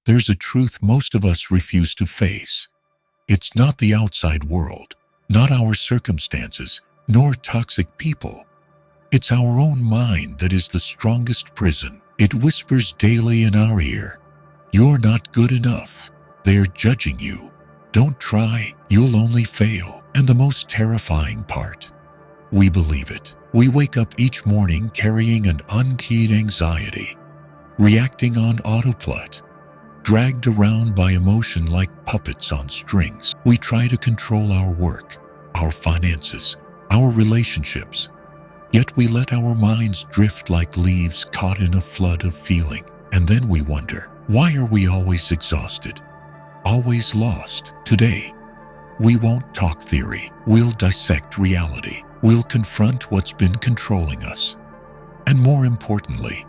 There's a truth most of us refuse to face. It's not the outside world, not our circumstances, nor toxic people. It's our own mind that is the strongest prison. It whispers daily in our ear, "You're not good enough. They're judging you. Don't try, you'll only fail." And the most terrifying part, we believe it. We wake up each morning carrying an unkeyed anxiety, reacting on autopilot, dragged around by emotion like puppets on strings. We try to control our work, our finances, our relationships, yet we let our minds drift like leaves caught in a flood of feeling. And then we wonder, why are we always exhausted, always lost? Today, we won't talk theory. We'll dissect reality. We'll confront what's been controlling us. And more importantly,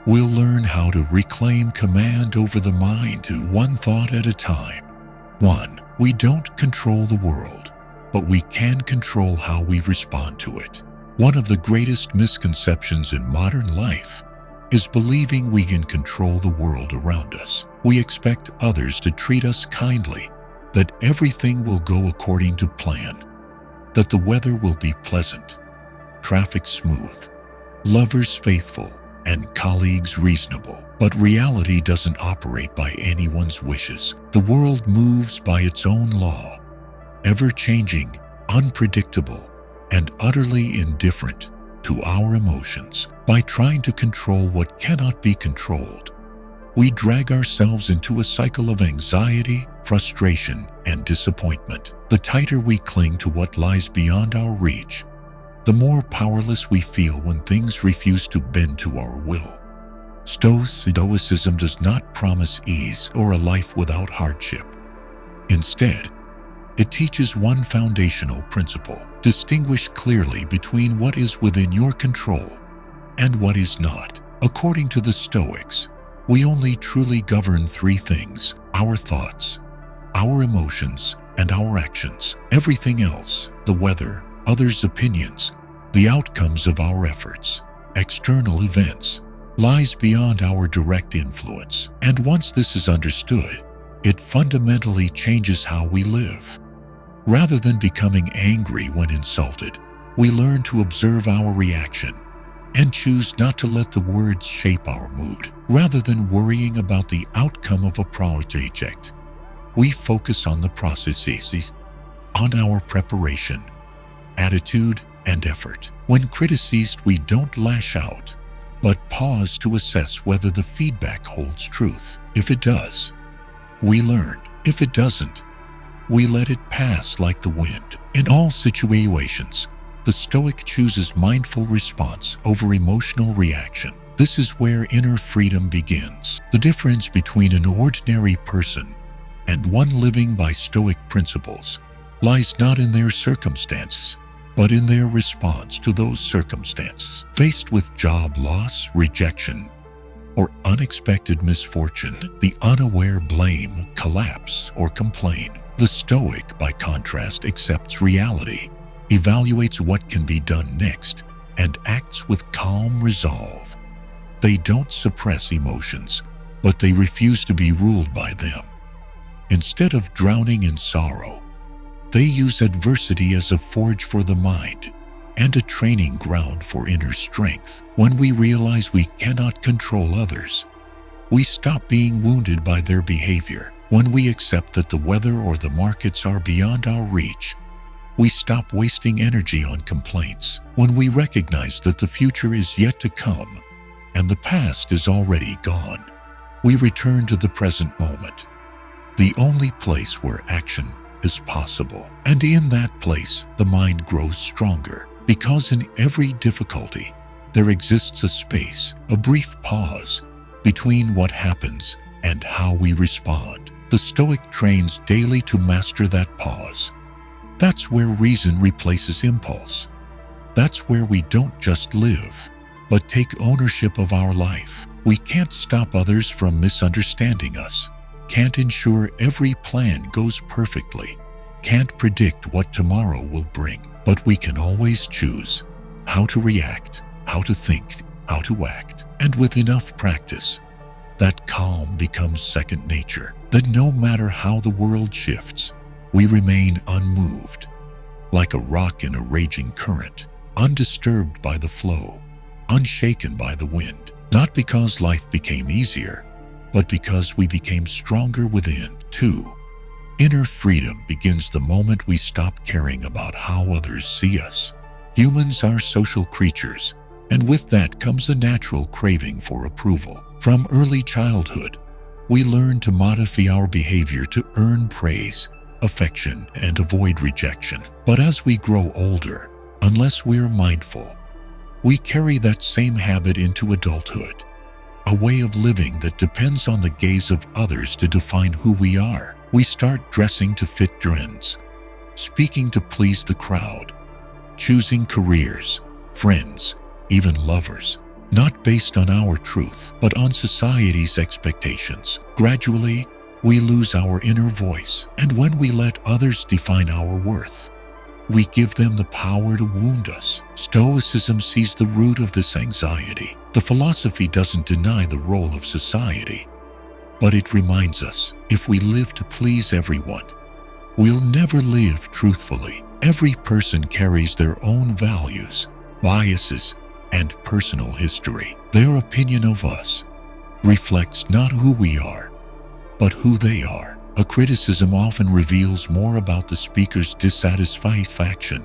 we'll learn how to reclaim command over the mind, one thought at a time. 1. We don't control the world, but we can control how we respond to it. One of the greatest misconceptions in modern life is believing we can control the world around us. We expect others to treat us kindly, that everything will go according to plan, that the weather will be pleasant, traffic smooth, lovers faithful, and colleagues reasonable. But reality doesn't operate by anyone's wishes. The world moves by its own law, ever-changing, unpredictable, and utterly indifferent to our emotions. By trying to control what cannot be controlled, we drag ourselves into a cycle of anxiety, frustration, and disappointment. The tighter we cling to what lies beyond our reach, the more powerless we feel when things refuse to bend to our will. Stoicism does not promise ease or a life without hardship. Instead, it teaches one foundational principle: distinguish clearly between what is within your control and what is not. According to the Stoics, we only truly govern three things: our thoughts, our emotions, and our actions. Everything else, the weather, others' opinions, the outcomes of our efforts, external events, lies beyond our direct influence. And once this is understood, it fundamentally changes how we live. Rather than becoming angry when insulted, we learn to observe our reaction and choose not to let the words shape our mood. Rather than worrying about the outcome of a project, we focus on the processes, on our preparation, attitude, and effort. When criticized, we don't lash out, but pause to assess whether the feedback holds truth. If it does, we learn. If it doesn't, we let it pass like the wind. In all situations, the Stoic chooses mindful response over emotional reaction. This is where inner freedom begins. The difference between an ordinary person and one living by Stoic principles lies not in their circumstances, but in their response to those circumstances. Faced with job loss, rejection, or unexpected misfortune, the unaware blame, collapse, or complain. The Stoic, by contrast, accepts reality, evaluates what can be done next, and acts with calm resolve. They don't suppress emotions, but they refuse to be ruled by them. Instead of drowning in sorrow, they use adversity as a forge for the mind and a training ground for inner strength. When we realize we cannot control others, we stop being wounded by their behavior. When we accept that the weather or the markets are beyond our reach, we stop wasting energy on complaints. When we recognize that the future is yet to come and the past is already gone, we return to the present moment, the only place where action is possible. And in that place, the mind grows stronger, because in every difficulty, there exists a space, a brief pause between what happens and how we respond. The Stoic trains daily to master that pause. That's where reason replaces impulse. That's where we don't just live, but take ownership of our life. We can't stop others from misunderstanding us, can't ensure every plan goes perfectly, can't predict what tomorrow will bring, but we can always choose how to react, how to think, how to act. And with enough practice, that calm becomes second nature, that no matter how the world shifts, we remain unmoved, like a rock in a raging current, undisturbed by the flow, unshaken by the wind, not because life became easier, but because we became stronger within. 2. Inner freedom begins the moment we stop caring about how others see us. Humans are social creatures, and with that comes a natural craving for approval. From early childhood, we learn to modify our behavior to earn praise, affection, and avoid rejection. But as we grow older, unless we're mindful, we carry that same habit into adulthood, a way of living that depends on the gaze of others to define who we are. We start dressing to fit trends, speaking to please the crowd, choosing careers, friends, even lovers, not based on our truth, but on society's expectations. Gradually, we lose our inner voice, and when we let others define our worth, we give them the power to wound us. Stoicism sees the root of this anxiety. The philosophy doesn't deny the role of society, but it reminds us, if we live to please everyone, we'll never live truthfully. Every person carries their own values, biases, and personal history. Their opinion of us reflects not who we are, but who they are. A criticism often reveals more about the speaker's dissatisfaction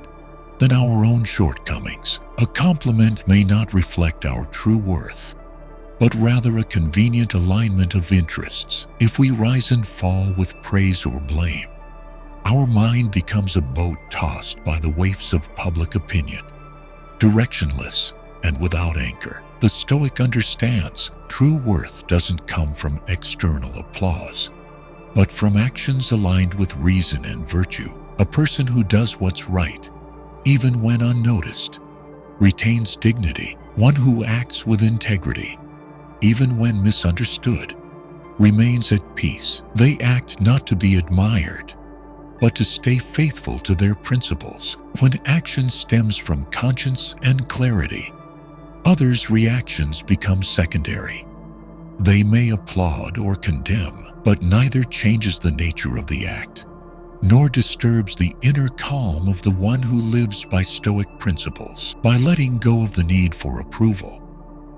than our own shortcomings. A compliment may not reflect our true worth, but rather a convenient alignment of interests. If we rise and fall with praise or blame, our mind becomes a boat tossed by the waves of public opinion, directionless and without anchor. The Stoic understands true worth doesn't come from external applause, but from actions aligned with reason and virtue. A person who does what's right, even when unnoticed, retains dignity. One who acts with integrity, even when misunderstood, remains at peace. They act not to be admired, but to stay faithful to their principles. When action stems from conscience and clarity, others' reactions become secondary. They may applaud or condemn, but neither changes the nature of the act, nor disturbs the inner calm of the one who lives by Stoic principles. By letting go of the need for approval,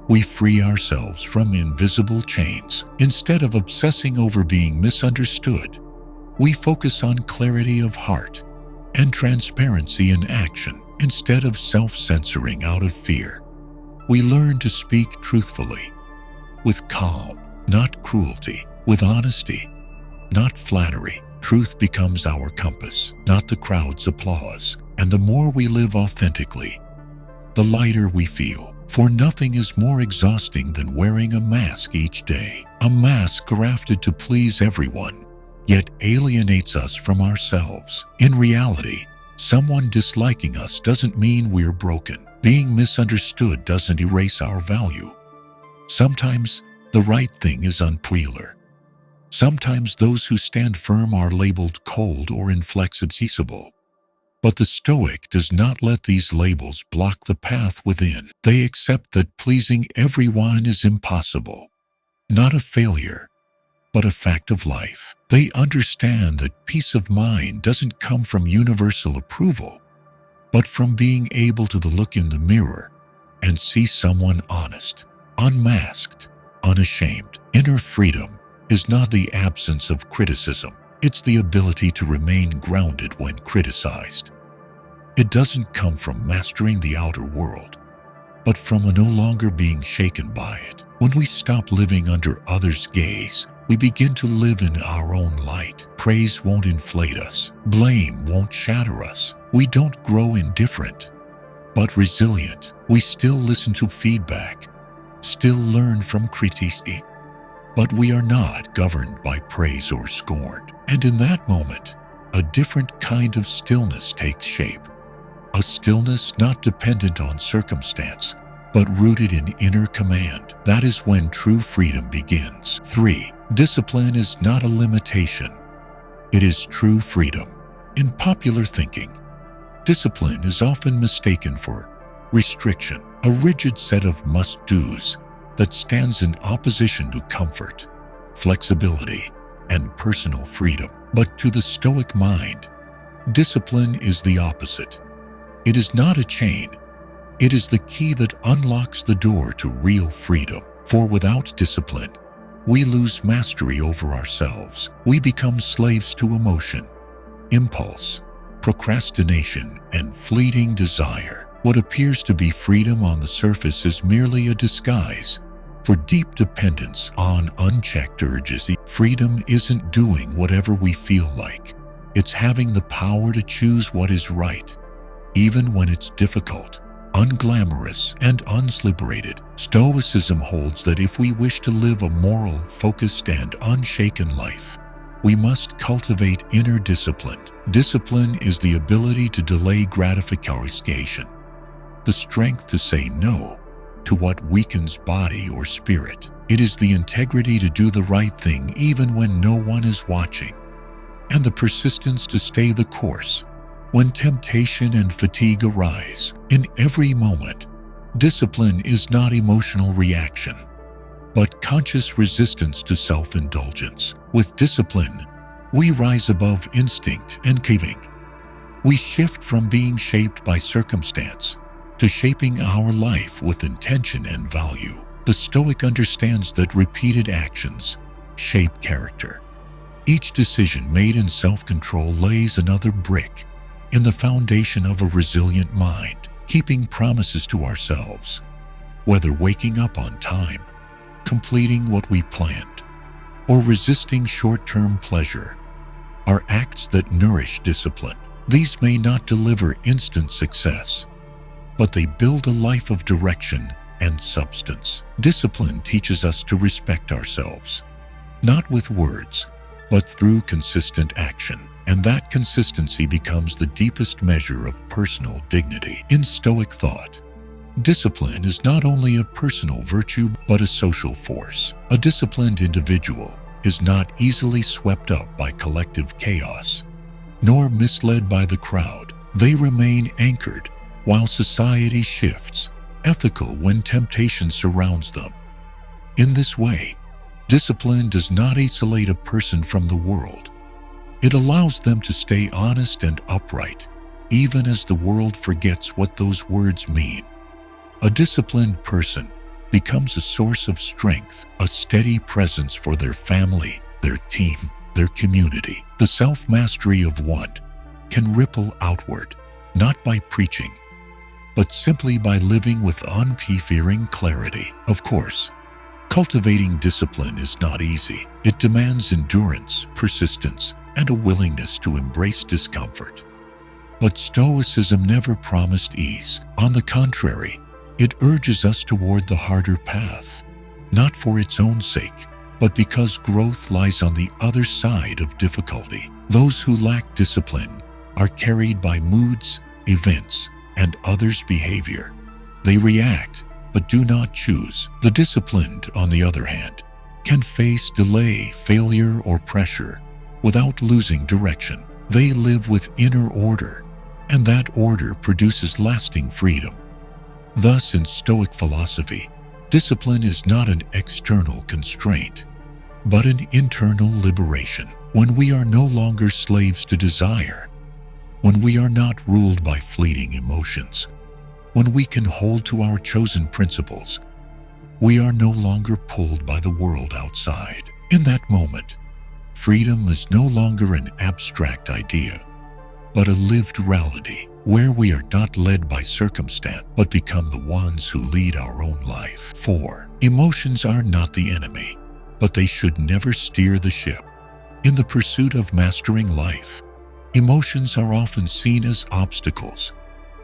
we free ourselves from invisible chains. Instead of obsessing over being misunderstood, we focus on clarity of heart and transparency in action. Instead of self-censoring out of fear, we learn to speak truthfully, with calm, not cruelty, with honesty, not flattery. Truth becomes our compass, not the crowd's applause. And the more we live authentically, the lighter we feel. For nothing is more exhausting than wearing a mask each day. A mask crafted to please everyone, yet alienates us from ourselves. In reality, someone disliking us doesn't mean we're broken. Being misunderstood doesn't erase our value. Sometimes the right thing is unpopular. Sometimes those who stand firm are labeled cold or inflexible. But the Stoic does not let these labels block the path within. They accept that pleasing everyone is impossible, not a failure, but a fact of life. They understand that peace of mind doesn't come from universal approval, but from being able to look in the mirror and see someone honest, unmasked, unashamed. Inner freedom is not the absence of criticism. It's the ability to remain grounded when criticized. It doesn't come from mastering the outer world, but from no longer being shaken by it. When we stop living under others' gaze, we begin to live in our own light. Praise won't inflate us. Blame won't shatter us. We don't grow indifferent, but resilient. We still listen to feedback, still learn from critiques, but we are not governed by praise or scorn. And in that moment, a different kind of stillness takes shape. A stillness not dependent on circumstance, but rooted in inner command. That is when true freedom begins. 3. Discipline is not a limitation. It is true freedom. In popular thinking, discipline is often mistaken for restriction, a rigid set of must-dos that stands in opposition to comfort, flexibility, and personal freedom. But to the Stoic mind, discipline is the opposite. It is not a chain. It is the key that unlocks the door to real freedom. For without discipline, we lose mastery over ourselves. We become slaves to emotion, impulse, procrastination, and fleeting desire. What appears to be freedom on the surface is merely a disguise for deep dependence on unchecked urges. Freedom isn't doing whatever we feel like. It's having the power to choose what is right, even when it's difficult, unglamorous, and unliberated. Stoicism holds that if we wish to live a moral, focused, and unshaken life, we must cultivate inner discipline. Discipline is the ability to delay gratification, the strength to say no to what weakens body or spirit. It is the integrity to do the right thing even when no one is watching, and the persistence to stay the course when temptation and fatigue arise. In every moment, discipline is not emotional reaction, but conscious resistance to self-indulgence. With discipline, we rise above instinct and craving. We shift from being shaped by circumstance to shaping our life with intention and value. The Stoic understands that repeated actions shape character. Each decision made in self-control lays another brick in the foundation of a resilient mind. Keeping promises to ourselves, whether waking up on time, completing what we planned, or resisting short-term pleasure, are acts that nourish discipline. These may not deliver instant success, but they build a life of direction and substance. Discipline teaches us to respect ourselves, not with words, but through consistent action. And that consistency becomes the deepest measure of personal dignity. In Stoic thought, discipline is not only a personal virtue, but a social force. A disciplined individual is not easily swept up by collective chaos, nor misled by the crowd. They remain anchored while society shifts, ethical when temptation surrounds them. In this way, discipline does not isolate a person from the world. It allows them to stay honest and upright, even as the world forgets what those words mean. A disciplined person becomes a source of strength, a steady presence for their family, their team, their community. The self-mastery of one can ripple outward, not by preaching, but simply by living with unfearing clarity. Of course, cultivating discipline is not easy. It demands endurance, persistence, and a willingness to embrace discomfort. But Stoicism never promised ease. On the contrary, it urges us toward the harder path, not for its own sake, but because growth lies on the other side of difficulty. Those who lack discipline are carried by moods, events, and others' behavior. They react, but do not choose. The disciplined, on the other hand, can face delay, failure, or pressure without losing direction. They live with inner order, and that order produces lasting freedom. Thus, in Stoic philosophy, discipline is not an external constraint, but an internal liberation. When we are no longer slaves to desire, when we are not ruled by fleeting emotions, when we can hold to our chosen principles, we are no longer pulled by the world outside. In that moment, freedom is no longer an abstract idea, but a lived reality where we are not led by circumstance, but become the ones who lead our own life. 4. Emotions are not the enemy, but they should never steer the ship. In the pursuit of mastering life, emotions are often seen as obstacles,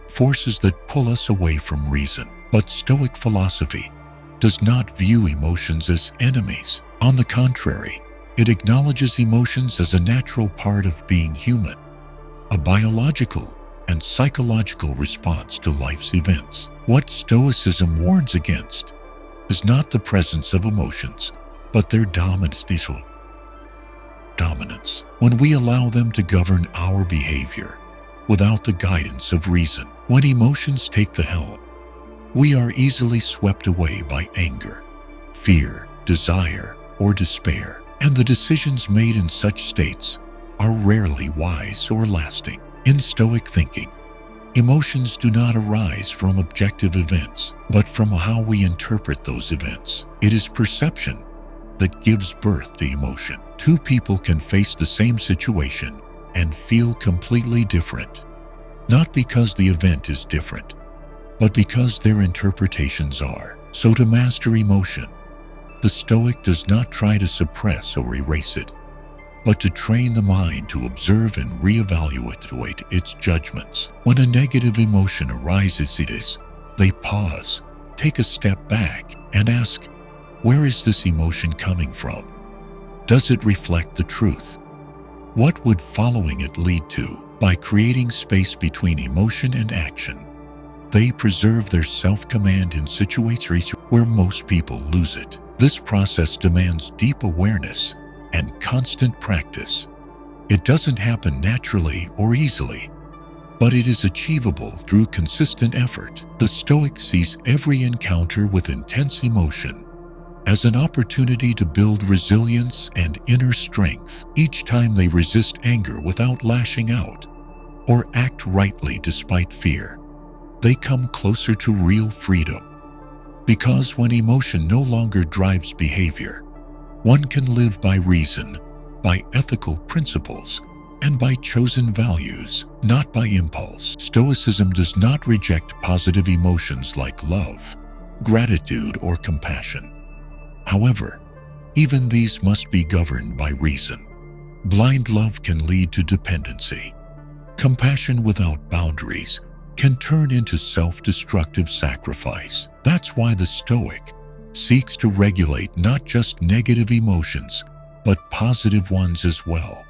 forces that pull us away from reason. But Stoic philosophy does not view emotions as enemies. On the contrary, it acknowledges emotions as a natural part of being human, a biological and psychological response to life's events. What Stoicism warns against is not the presence of emotions, but their dominance. When we allow them to govern our behavior without the guidance of reason. When emotions take the helm, we are easily swept away by anger, fear, desire, or despair, and the decisions made in such states are rarely wise or lasting. In Stoic thinking, emotions do not arise from objective events, but from how we interpret those events. It is perception that gives birth to emotion. Two people can face the same situation and feel completely different, not because the event is different, but because their interpretations are. So to master emotion, the Stoic does not try to suppress or erase it, but to train the mind to observe and reevaluate its judgments. When a negative emotion arises, they pause, take a step back, and ask, where is this emotion coming from? Does it reflect the truth? What would following it lead to? By creating space between emotion and action, they preserve their self-command in situations where most people lose it. This process demands deep awareness and constant practice. It doesn't happen naturally or easily, but it is achievable through consistent effort. The Stoic sees every encounter with intense emotion as an opportunity to build resilience and inner strength. Each time they resist anger without lashing out or act rightly despite fear, they come closer to real freedom. Because when emotion no longer drives behavior, one can live by reason, by ethical principles, and by chosen values, not by impulse. Stoicism does not reject positive emotions like love, gratitude, or compassion. However, even these must be governed by reason. Blind love can lead to dependency. Compassion without boundaries can turn into self-destructive sacrifice. That's why the Stoic seeks to regulate not just negative emotions, but positive ones as well,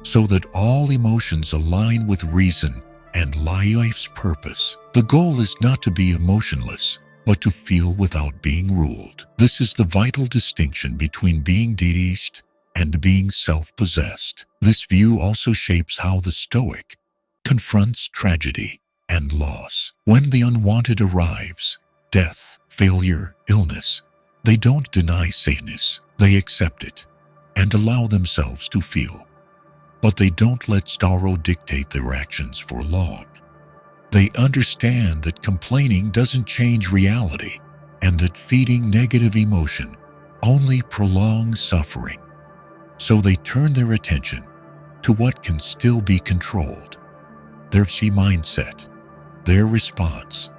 so that all emotions align with reason and life's purpose. The goal is not to be emotionless, but to feel without being ruled. This is the vital distinction between being detached and being self-possessed. This view also shapes how the Stoic confronts tragedy and loss. When the unwanted arrives, death, failure, illness, they don't deny sadness. They accept it and allow themselves to feel. But they don't let sorrow dictate their actions for long. They understand that complaining doesn't change reality and that feeding negative emotion only prolongs suffering. So they turn their attention to what can still be controlled. Their mindset, their response,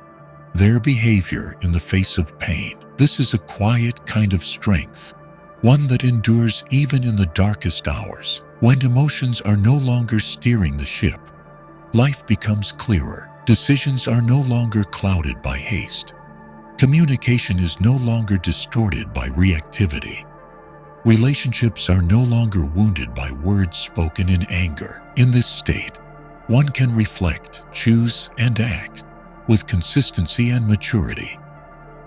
their behavior in the face of pain. This is a quiet kind of strength, one that endures even in the darkest hours. When emotions are no longer steering the ship, life becomes clearer. Decisions are no longer clouded by haste. Communication is no longer distorted by reactivity. Relationships are no longer wounded by words spoken in anger. In this state, one can reflect, choose, and act with consistency and maturity.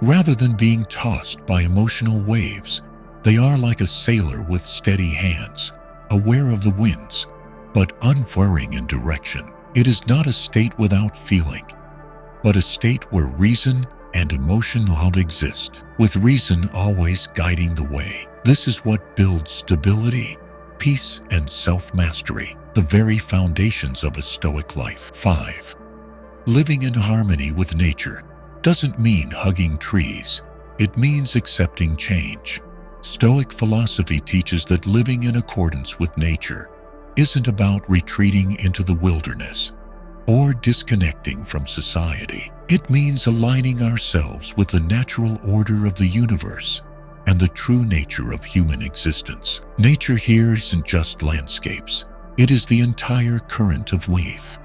Rather than being tossed by emotional waves, they are like a sailor with steady hands, aware of the winds, but unwavering in direction. It is not a state without feeling, but a state where reason and emotion exist, with reason always guiding the way. This is what builds stability, peace, and self-mastery, the very foundations of a Stoic life. 5. Living in harmony with nature doesn't mean hugging trees. It means accepting change. Stoic philosophy teaches that living in accordance with nature isn't about retreating into the wilderness or disconnecting from society. It means aligning ourselves with the natural order of the universe and the true nature of human existence. Nature here isn't just landscapes. It is the entire current of life,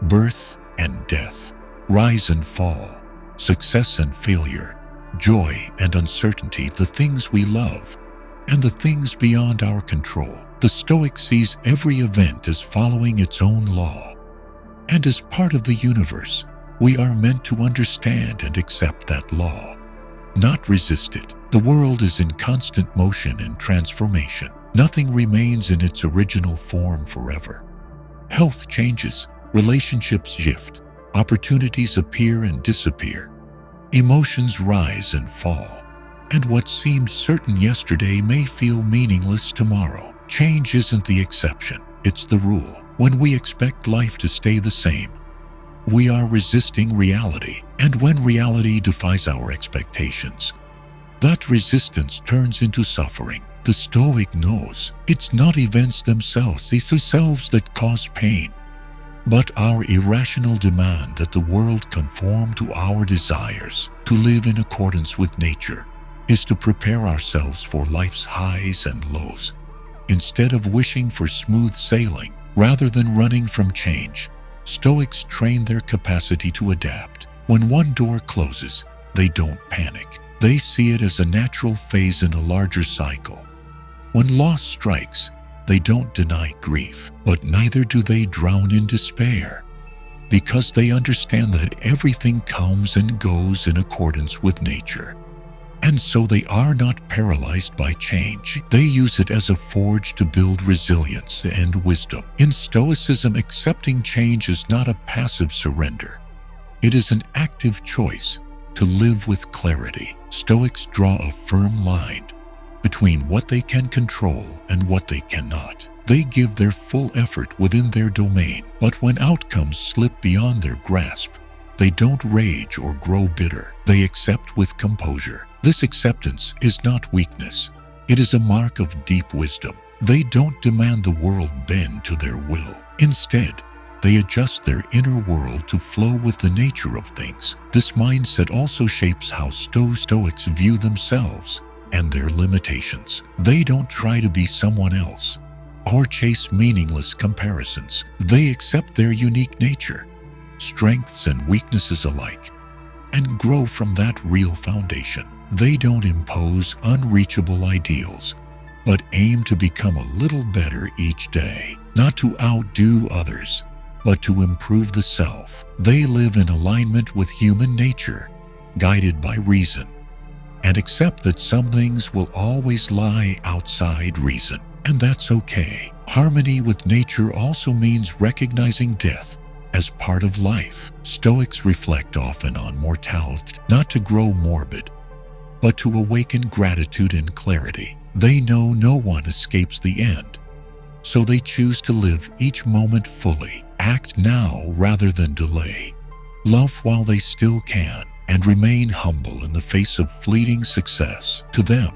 birth and death, rise and fall, success and failure, joy and uncertainty, the things we love and the things beyond our control. The Stoic sees every event as following its own law, and as part of the universe, we are meant to understand and accept that law, not resist it. The world is in constant motion and transformation. Nothing remains in its original form forever. Health changes, relationships shift, opportunities appear and disappear, emotions rise and fall. And what seemed certain yesterday may feel meaningless tomorrow. Change isn't the exception, it's the rule. When we expect life to stay the same, we are resisting reality. And when reality defies our expectations, that resistance turns into suffering. The Stoic knows it's not events themselves that cause pain, but our irrational demand that the world conform to our desires. To live in accordance with nature is to prepare ourselves for life's highs and lows, instead of wishing for smooth sailing. Rather than running from change, Stoics train their capacity to adapt. When one door closes, they don't panic. They see it as a natural phase in a larger cycle. When loss strikes, they don't deny grief, but neither do they drown in despair, because they understand that everything comes and goes in accordance with nature. And so they are not paralyzed by change. They use it as a forge to build resilience and wisdom. In Stoicism, accepting change is not a passive surrender. It is an active choice to live with clarity. Stoics draw a firm line between what they can control and what they cannot. They give their full effort within their domain, but when outcomes slip beyond their grasp, they don't rage or grow bitter. They accept with composure. This acceptance is not weakness. It is a mark of deep wisdom. They don't demand the world bend to their will. Instead, they adjust their inner world to flow with the nature of things. This mindset also shapes how Stoics view themselves and their limitations. They don't try to be someone else or chase meaningless comparisons. They accept their unique nature, strengths and weaknesses alike, and grow from that real foundation. They don't impose unreachable ideals, but aim to become a little better each day, not to outdo others, but to improve the self. They live in alignment with human nature, guided by reason, and accept that some things will always lie outside reason, and that's okay. Harmony with nature also means recognizing death as part of life. Stoics reflect often on mortality, not to grow morbid, but to awaken gratitude and clarity. They know no one escapes the end, so they choose to live each moment fully, act now rather than delay, love while they still can, and remain humble in the face of fleeting success. To them,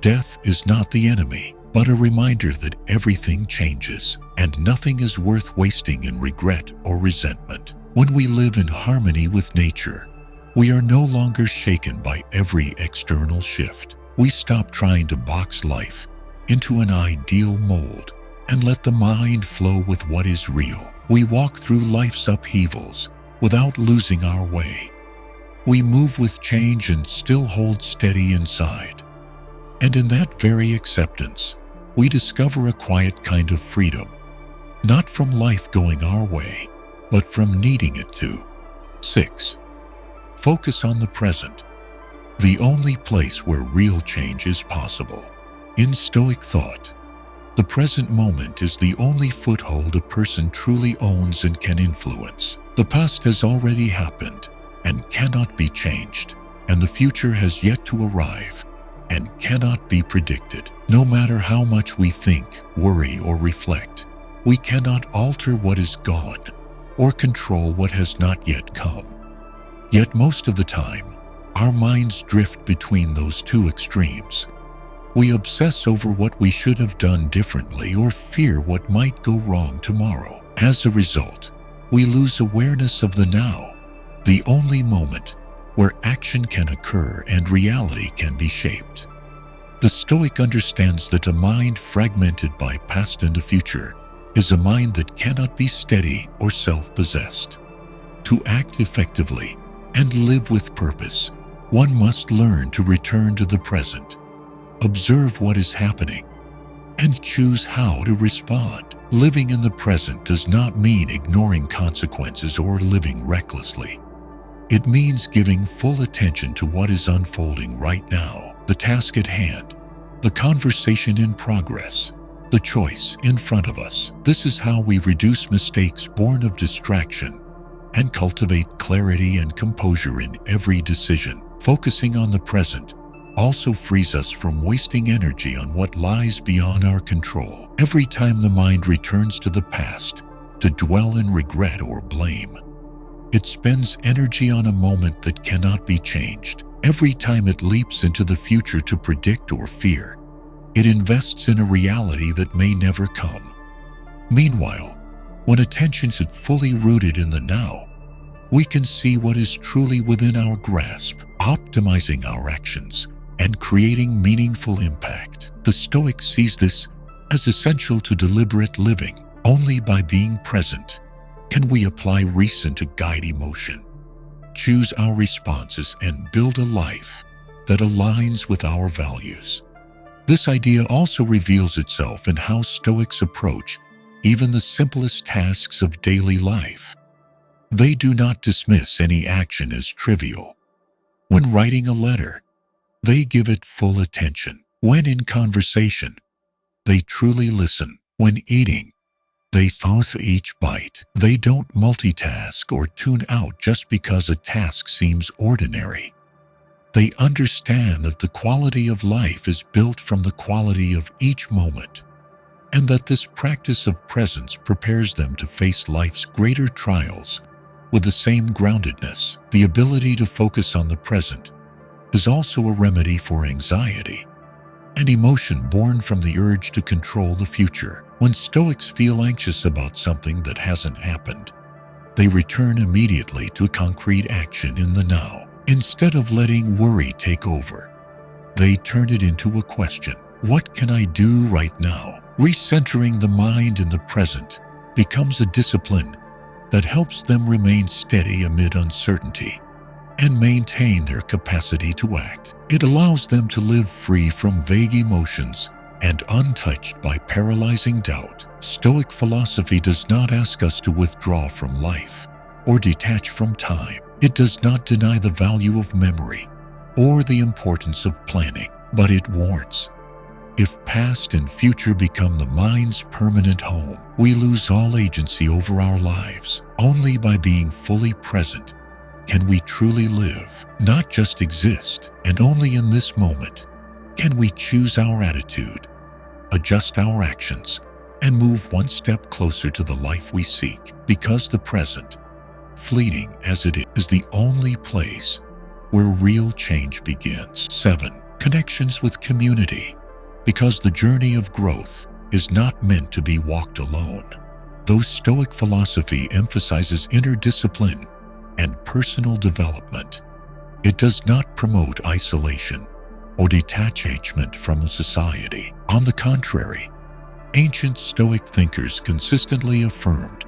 death is not the enemy, but a reminder that everything changes, and nothing is worth wasting in regret or resentment. When we live in harmony with nature, we are no longer shaken by every external shift. We stop trying to box life into an ideal mold and let the mind flow with what is real. We walk through life's upheavals without losing our way. We move with change and still hold steady inside. And in that very acceptance, we discover a quiet kind of freedom, not from life going our way, but from needing it to. 6. Focus on the present, the only place where real change is possible. In Stoic thought, the present moment is the only foothold a person truly owns and can influence. The past has already happened and cannot be changed, and the future has yet to arrive and cannot be predicted. No matter how much we think, worry, or reflect, we cannot alter what is gone or control what has not yet come. Yet most of the time, our minds drift between those two extremes. We obsess over what we should have done differently or fear what might go wrong tomorrow. As a result, we lose awareness of the now, the only moment where action can occur and reality can be shaped. The Stoic understands that a mind fragmented by past and the future is a mind that cannot be steady or self-possessed. To act effectively and live with purpose, one must learn to return to the present, observe what is happening, and choose how to respond. Living in the present does not mean ignoring consequences or living recklessly. It means giving full attention to what is unfolding right now, the task at hand, the conversation in progress, the choice in front of us. This is how we reduce mistakes born of distraction and cultivate clarity and composure in every decision. Focusing on the present also frees us from wasting energy on what lies beyond our control. Every time the mind returns to the past to dwell in regret or blame, it spends energy on a moment that cannot be changed. Every time it leaps into the future to predict or fear, it invests in a reality that may never come. Meanwhile, when attention is fully rooted in the now, we can see what is truly within our grasp, optimizing our actions and creating meaningful impact. The Stoic sees this as essential to deliberate living. Only by being present can we apply reason to guide emotion, choose our responses, and build a life that aligns with our values. This idea also reveals itself in how Stoics approach even the simplest tasks of daily life. They do not dismiss any action as trivial. When writing a letter, they give it full attention. When in conversation, they truly listen. When eating, they savor each bite. They don't multitask or tune out just because a task seems ordinary. They understand that the quality of life is built from the quality of each moment, and that this practice of presence prepares them to face life's greater trials with the same groundedness. The ability to focus on the present is also a remedy for anxiety, an emotion born from the urge to control the future. When Stoics feel anxious about something that hasn't happened, they return immediately to concrete action in the now. Instead of letting worry take over, they turn it into a question. What can I do right now? Recentering the mind in the present becomes a discipline that helps them remain steady amid uncertainty and maintain their capacity to act. It allows them to live free from vague emotions and untouched by paralyzing doubt. Stoic philosophy does not ask us to withdraw from life or detach from time. It does not deny the value of memory or the importance of planning, but it warns: if past and future become the mind's permanent home, we lose all agency over our lives. Only by being fully present can we truly live, not just exist. And only in this moment can we choose our attitude, adjust our actions, and move one step closer to the life we seek. Because the present, fleeting as it is the only place where real change begins. 7. Connections with community. Because the journey of growth is not meant to be walked alone. Though Stoic philosophy emphasizes inner discipline and personal development, it does not promote isolation or detachment from society. On the contrary, ancient Stoic thinkers consistently affirmed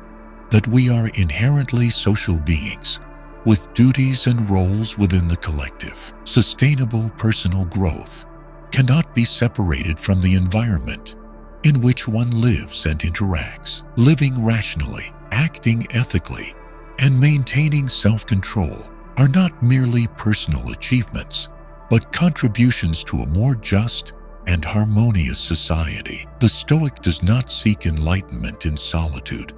that we are inherently social beings with duties and roles within the collective. Sustainable personal growth cannot be separated from the environment in which one lives and interacts. Living rationally, acting ethically, and maintaining self-control are not merely personal achievements, but contributions to a more just and harmonious society. The Stoic does not seek enlightenment in solitude,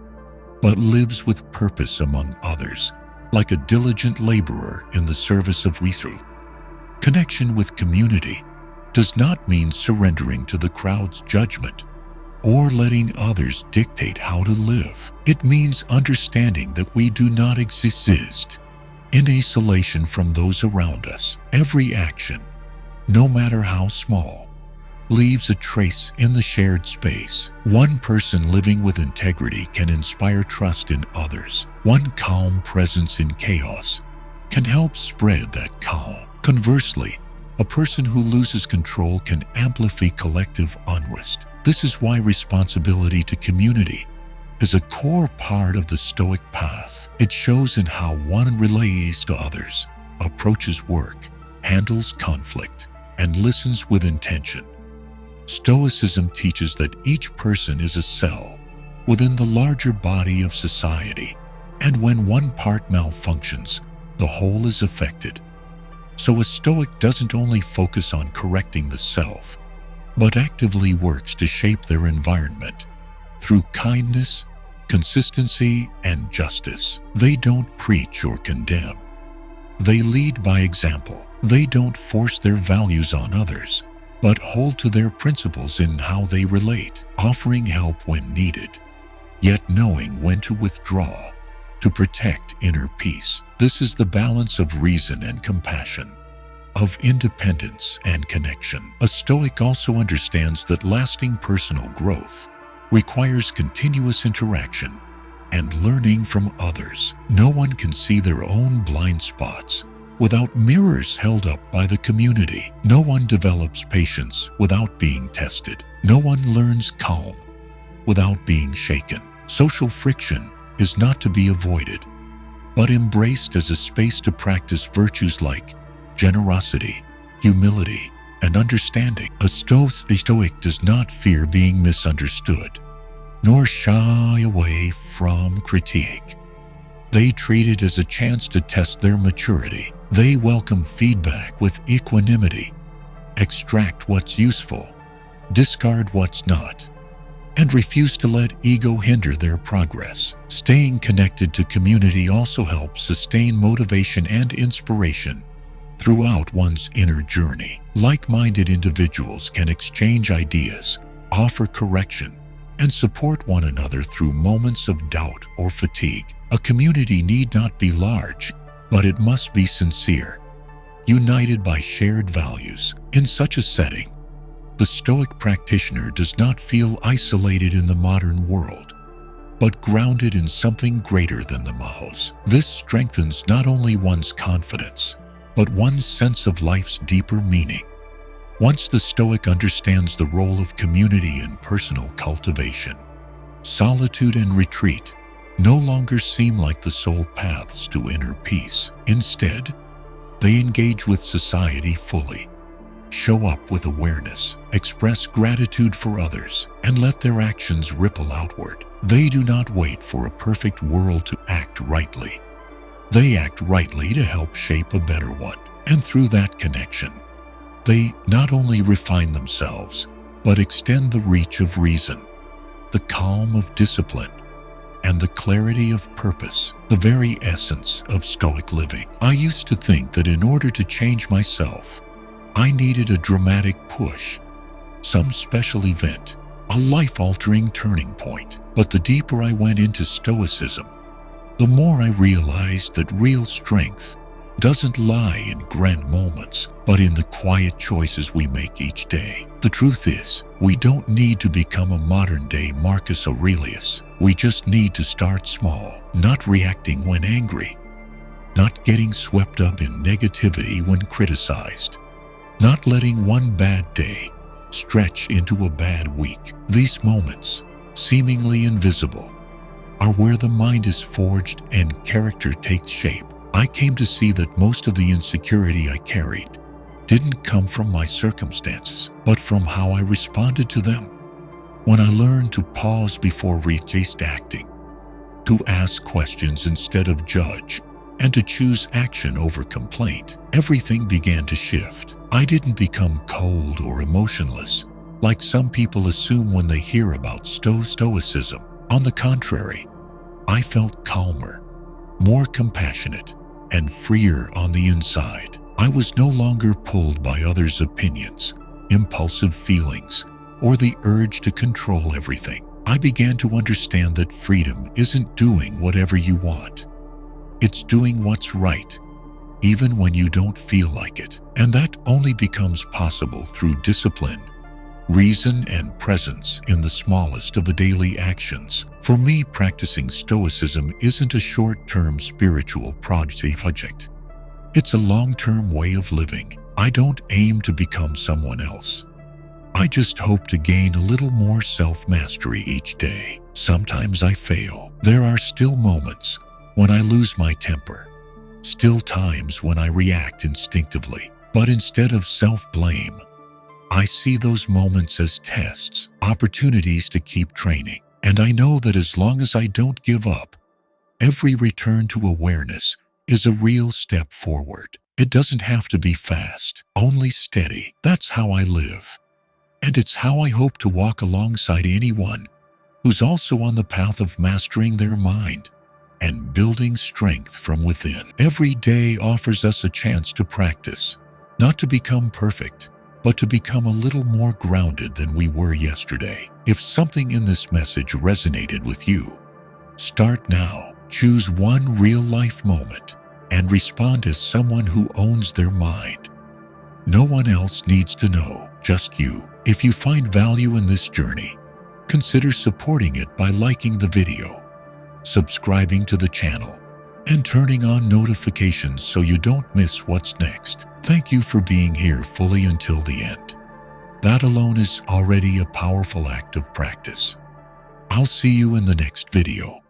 but lives with purpose among others, like a diligent laborer in the service of research. Connection with community does not mean surrendering to the crowd's judgment or letting others dictate how to live. It means understanding that we do not exist in isolation from those around us. Every action, no matter how small, leaves a trace in the shared space. One person living with integrity can inspire trust in others. One calm presence in chaos can help spread that calm. Conversely, a person who loses control can amplify collective unrest. This is why responsibility to community is a core part of the Stoic path. It shows in how one relates to others, approaches work, handles conflict, and listens with intention. Stoicism teaches that each person is a cell within the larger body of society, and when one part malfunctions, the whole is affected. So a Stoic doesn't only focus on correcting the self, but actively works to shape their environment through kindness, consistency, and justice. They don't preach or condemn. They lead by example, They don't force their values on others, but hold to their principles in how they relate, offering help when needed, yet knowing when to withdraw to protect inner peace. This is the balance of reason and compassion, of independence and connection. A Stoic also understands that lasting personal growth requires continuous interaction and learning from others. No one can see their own blind spots without mirrors held up by the community. No one develops patience without being tested. No one learns calm without being shaken. Social friction is not to be avoided, but embraced as a space to practice virtues like generosity, humility, and understanding. A Stoic does not fear being misunderstood, nor shy away from critique. They treat it as a chance to test their maturity. They welcome feedback with equanimity, extract what's useful, discard what's not, and refuse to let ego hinder their progress. Staying connected to community also helps sustain motivation and inspiration throughout one's inner journey. Like-minded individuals can exchange ideas, offer correction, and support one another through moments of doubt or fatigue. A community need not be large, but it must be sincere, united by shared values. In such a setting, the Stoic practitioner does not feel isolated in the modern world, but grounded in something greater than the mahos. This strengthens not only one's confidence, but one's sense of life's deeper meaning. Once the Stoic understands the role of community in personal cultivation, solitude and retreat no longer seem like the sole paths to inner peace. Instead, they engage with society fully, show up with awareness, express gratitude for others, and let their actions ripple outward. They do not wait for a perfect world to act rightly. They act rightly to help shape a better one. And through that connection, they not only refine themselves, but extend the reach of reason, the calm of discipline, and the clarity of purpose, the very essence of Stoic living. I used to think that in order to change myself, I needed a dramatic push, some special event, a life-altering turning point. But the deeper I went into Stoicism, the more I realized that real strength doesn't lie in grand moments, but in the quiet choices we make each day. The truth is, we don't need to become a modern-day Marcus Aurelius. We just need to start small, not reacting when angry, not getting swept up in negativity when criticized, not letting one bad day stretch into a bad week. These moments, seemingly invisible, are where the mind is forged and character takes shape. I came to see that most of the insecurity I carried didn't come from my circumstances, but from how I responded to them. When I learned to pause before retake acting, to ask questions instead of judge, and to choose action over complaint, everything began to shift. I didn't become cold or emotionless, like some people assume when they hear about Stoicism. On the contrary, I felt calmer, more compassionate, and freer on the inside. I was no longer pulled by others' opinions, impulsive feelings, or the urge to control everything. I began to understand that freedom isn't doing whatever you want. It's doing what's right, even when you don't feel like it. And that only becomes possible through discipline, reason, and presence in the smallest of the daily actions. For me, practicing Stoicism isn't a short-term spiritual project. It's a long-term way of living. I don't aim to become someone else. I just hope to gain a little more self-mastery each day. Sometimes I fail. There are still moments when I lose my temper, still times when I react instinctively. But instead of self-blame, I see those moments as tests, opportunities to keep training. And I know that as long as I don't give up, every return to awareness is a real step forward. It doesn't have to be fast, only steady. That's how I live. And it's how I hope to walk alongside anyone who's also on the path of mastering their mind and building strength from within. Every day offers us a chance to practice, Not to become perfect, but to become a little more grounded than we were yesterday. If something in this message resonated with you, start now. Choose one real-life moment and respond as someone who owns their mind. No one else needs to know, just you. If you find value in this journey, consider supporting it by liking the video, subscribing to the channel, and turning on notifications so you don't miss what's next. Thank you for being here fully until the end. That alone is already a powerful act of practice. I'll see you in the next video.